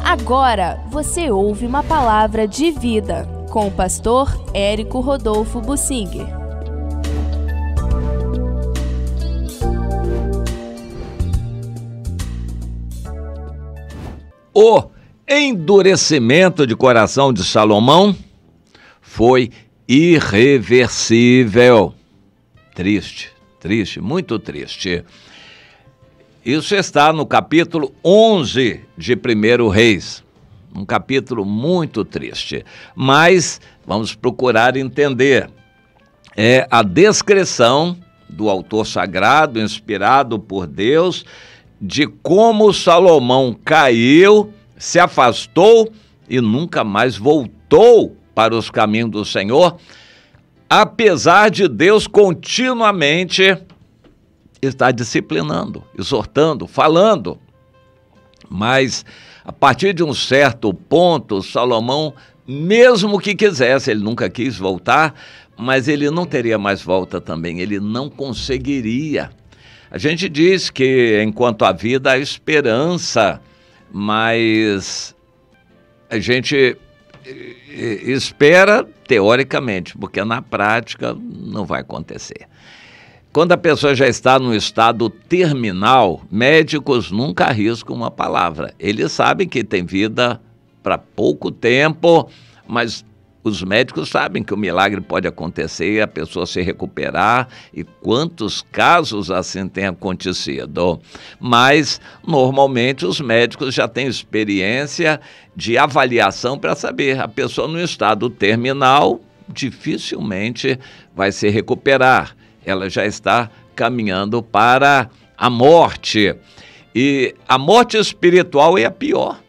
Agora você ouve uma palavra de vida com o pastor Érico Rodolfo Bussinger. O endurecimento de coração de Salomão foi irreversível. Triste, muito triste. Isso está no capítulo 11 de 1 Reis, um capítulo muito triste, mas vamos procurar entender. É a descrição do autor sagrado, inspirado por Deus, de como Salomão caiu, se afastou e nunca mais voltou para os caminhos do Senhor, apesar de Deus continuamente está disciplinando, exortando, falando. Mas a partir de um certo ponto, Salomão, mesmo que quisesse, ele nunca quis voltar, mas ele não teria mais volta também, ele não conseguiria. A gente diz que enquanto há vida há esperança, mas a gente espera teoricamente, porque na prática não vai acontecer. Quando a pessoa já está no estado terminal, médicos nunca arriscam uma palavra. Eles sabem que tem vida para pouco tempo, mas os médicos sabem que o milagre pode acontecer, a pessoa se recuperar, e quantos casos assim têm acontecido. Mas, normalmente, os médicos já têm experiência de avaliação para saber, a pessoa no estado terminal dificilmente vai se recuperar. Ela já está caminhando para a morte. E a morte espiritual é a pior.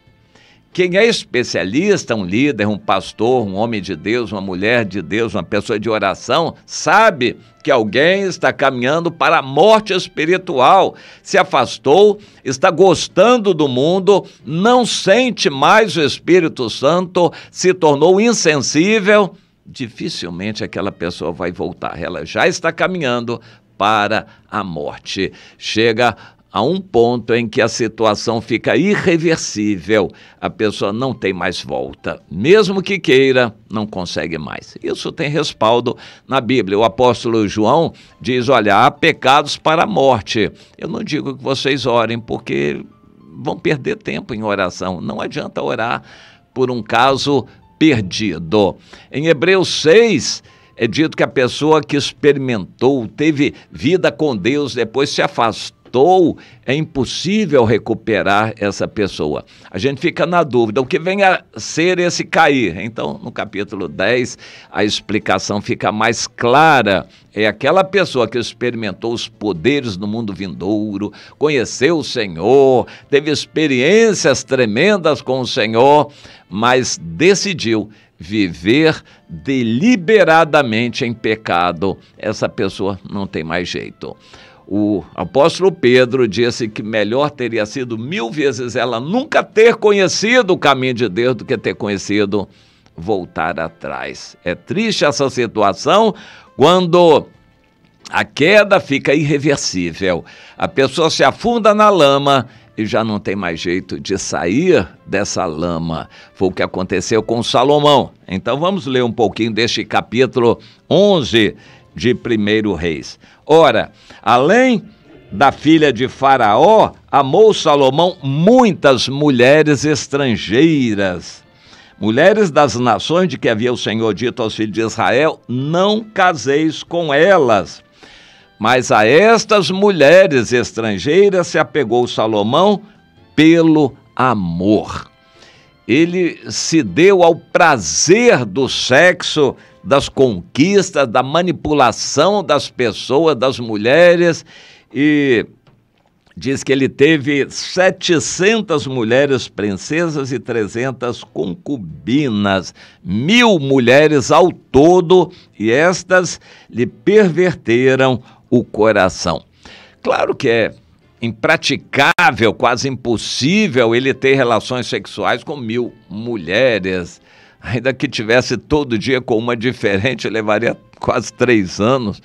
Quem é especialista, um líder, um pastor, um homem de Deus, uma mulher de Deus, uma pessoa de oração, sabe que alguém está caminhando para a morte espiritual, se afastou, está gostando do mundo, não sente mais o Espírito Santo, se tornou insensível. Dificilmente aquela pessoa vai voltar, ela já está caminhando para a morte. Chega a um ponto em que a situação fica irreversível, a pessoa não tem mais volta, mesmo que queira, não consegue mais. Isso tem respaldo na Bíblia. O apóstolo João diz, olha, há pecados para a morte. Eu não digo que vocês orem, porque vão perder tempo em oração, não adianta orar por um caso perdido. Em Hebreus 6, é dito que a pessoa que experimentou, teve vida com Deus, depois se afastou, é impossível recuperar essa pessoa. A gente fica na dúvida, o que vem a ser esse cair? Então, no capítulo 10, a explicação fica mais clara. É aquela pessoa que experimentou os poderes do mundo vindouro, conheceu o Senhor, teve experiências tremendas com o Senhor, mas decidiu viver deliberadamente em pecado. Essa pessoa não tem mais jeito. O apóstolo Pedro disse que melhor teria sido 1000 vezes ela nunca ter conhecido o caminho de Deus do que ter conhecido voltar atrás. É triste essa situação quando a queda fica irreversível. A pessoa se afunda na lama e já não tem mais jeito de sair dessa lama. Foi o que aconteceu com Salomão. Então vamos ler um pouquinho deste capítulo 11 de 1 Reis. Ora, além da filha de Faraó, amou Salomão muitas mulheres estrangeiras, mulheres das nações de que havia o Senhor dito aos filhos de Israel, não caseis com elas. Mas a estas mulheres estrangeiras se apegou Salomão pelo amor. Ele se deu ao prazer do sexo, das conquistas, da manipulação das pessoas, das mulheres, e diz que ele teve 700 mulheres princesas e 300 concubinas, 1000 mulheres ao todo, e estas lhe perverteram o coração. Claro que é impraticável, quase impossível ele ter relações sexuais com 1000 mulheres. Ainda que tivesse todo dia com uma diferente, levaria quase 3 anos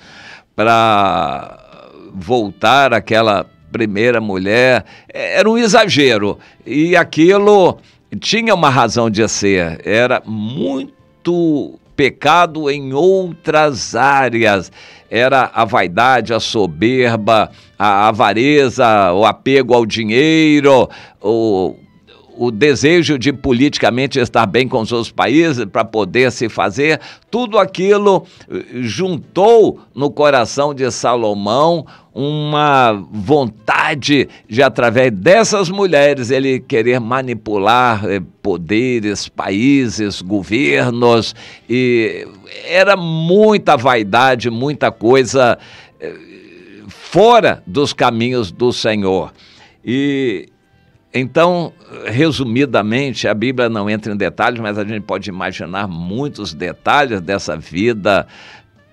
para voltar àquela primeira mulher. Era um exagero. E aquilo tinha uma razão de ser, era muito pecado em outras áreas. Era a vaidade, a soberba, a avareza, o apego ao dinheiro, o desejo de politicamente estar bem com os outros países para poder se fazer. Tudo aquilo juntou no coração de Salomão uma vontade de, através dessas mulheres, ele querer manipular poderes, países, governos, e era muita vaidade, muita coisa fora dos caminhos do Senhor. E então, resumidamente, a Bíblia não entra em detalhes, mas a gente pode imaginar muitos detalhes dessa vida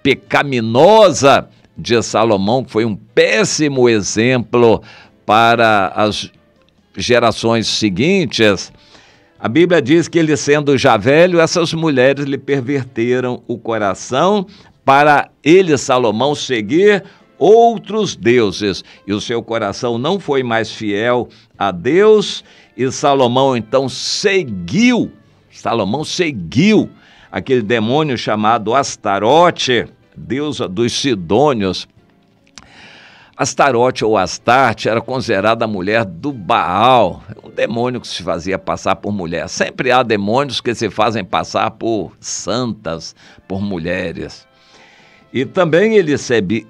pecaminosa de Salomão, que foi um péssimo exemplo para as gerações seguintes. A Bíblia diz que ele, sendo já velho, essas mulheres lhe perverteram o coração para ele, Salomão, seguir outros deuses, e o seu coração não foi mais fiel a Deus, e Salomão então seguiu aquele demônio chamado Astarote, deusa dos Sidônios. Astarote ou Astarte era considerada a mulher do Baal, um demônio que se fazia passar por mulher. Sempre há demônios que se fazem passar por santas, por mulheres. E também ele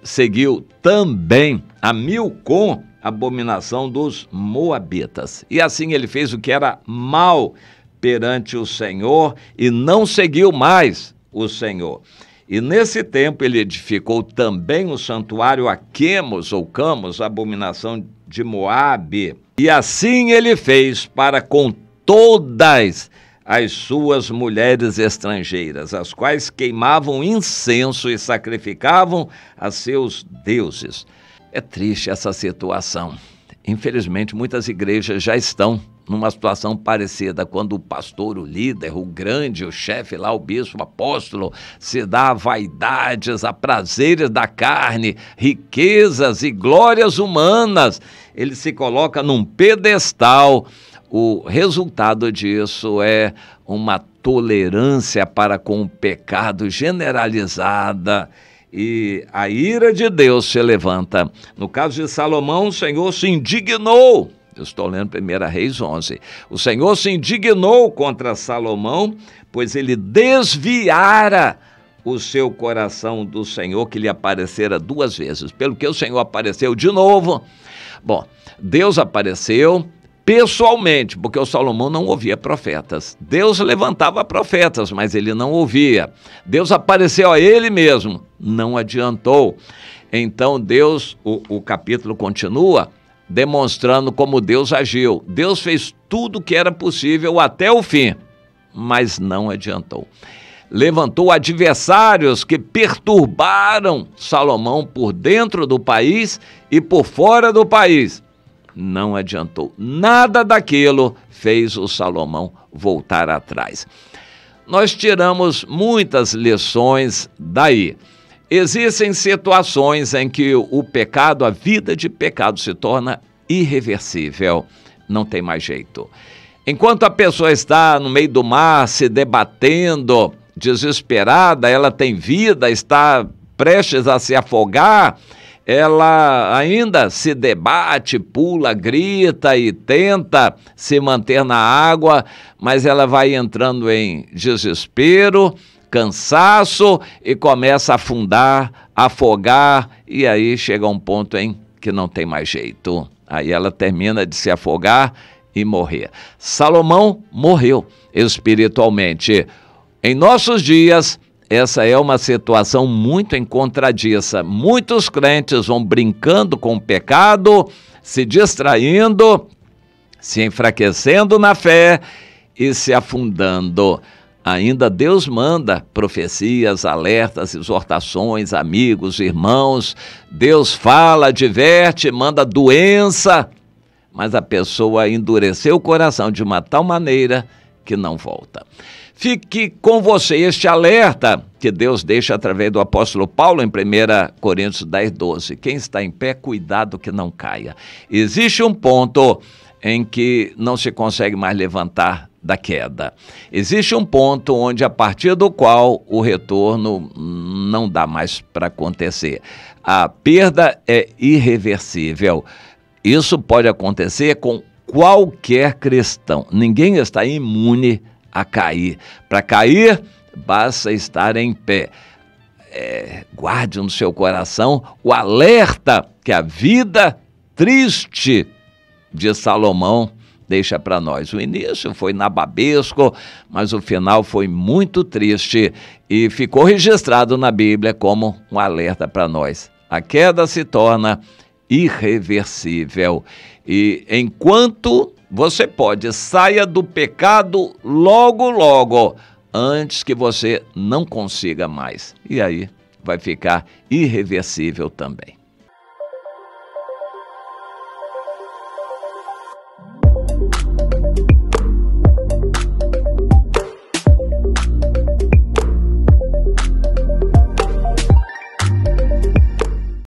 seguiu também a Milcom, abominação dos moabitas. E assim ele fez o que era mal perante o Senhor e não seguiu mais o Senhor. E nesse tempo ele edificou também o santuário a Quemos ou Camos, abominação de Moabe. E assim ele fez para com todas as suas mulheres estrangeiras, as quais queimavam incenso e sacrificavam a seus deuses. É triste essa situação. Infelizmente, muitas igrejas já estão numa situação parecida, quando o pastor, o líder, o grande, o chefe lá, o bispo, o apóstolo, se dá a vaidades, a prazeres da carne, riquezas e glórias humanas. Ele se coloca num pedestal. O resultado disso é uma tolerância para com o pecado generalizada, e a ira de Deus se levanta. No caso de Salomão, o Senhor se indignou. Eu estou lendo 1 Reis 11. O Senhor se indignou contra Salomão, pois ele desviara o seu coração do Senhor, que lhe aparecera 2 vezes. Pelo que o Senhor apareceu de novo. Bom, Deus apareceu pessoalmente, porque o Salomão não ouvia profetas. Deus levantava profetas, mas ele não ouvia. Deus apareceu a ele mesmo, não adiantou. Então Deus, o capítulo continua demonstrando como Deus agiu. Deus fez tudo o que era possível até o fim, mas não adiantou. Levantou adversários que perturbaram Salomão por dentro do país e por fora do país. Não adiantou. Nada daquilo fez o Salomão voltar atrás. Nós tiramos muitas lições daí. Existem situações em que o pecado, a vida de pecado se torna irreversível. Não tem mais jeito. Enquanto a pessoa está no meio do mar se debatendo, desesperada, ela tem vida, está prestes a se afogar, ela ainda se debate, pula, grita e tenta se manter na água, mas ela vai entrando em desespero, cansaço e começa a afundar, afogar, e aí chega um ponto em que não tem mais jeito. Aí ela termina de se afogar e morrer. Salomão morreu espiritualmente. Em nossos dias, essa é uma situação muito encontradiça. Muitos crentes vão brincando com o pecado, se distraindo, se enfraquecendo na fé e se afundando. Ainda Deus manda profecias, alertas, exortações, amigos, irmãos. Deus fala, adverte, manda doença, mas a pessoa endureceu o coração de uma tal maneira que não volta. Fique com você este alerta que Deus deixa através do apóstolo Paulo em 1 Coríntios 10, 12. Quem está em pé, cuidado que não caia. Existe um ponto em que não se consegue mais levantar da queda. Existe um ponto onde, a partir do qual o retorno não dá mais para acontecer. A perda é irreversível. Isso pode acontecer com qualquer cristão. Ninguém está imune a cair. Para cair, basta estar em pé. Guarde no seu coração o alerta que a vida triste de Salomão deixa para nós. O início foi nababesco, mas o final foi muito triste e ficou registrado na Bíblia como um alerta para nós. A queda se torna irreversível e enquanto você pode, saia do pecado logo, logo, antes que você não consiga mais. E aí vai ficar irreversível também.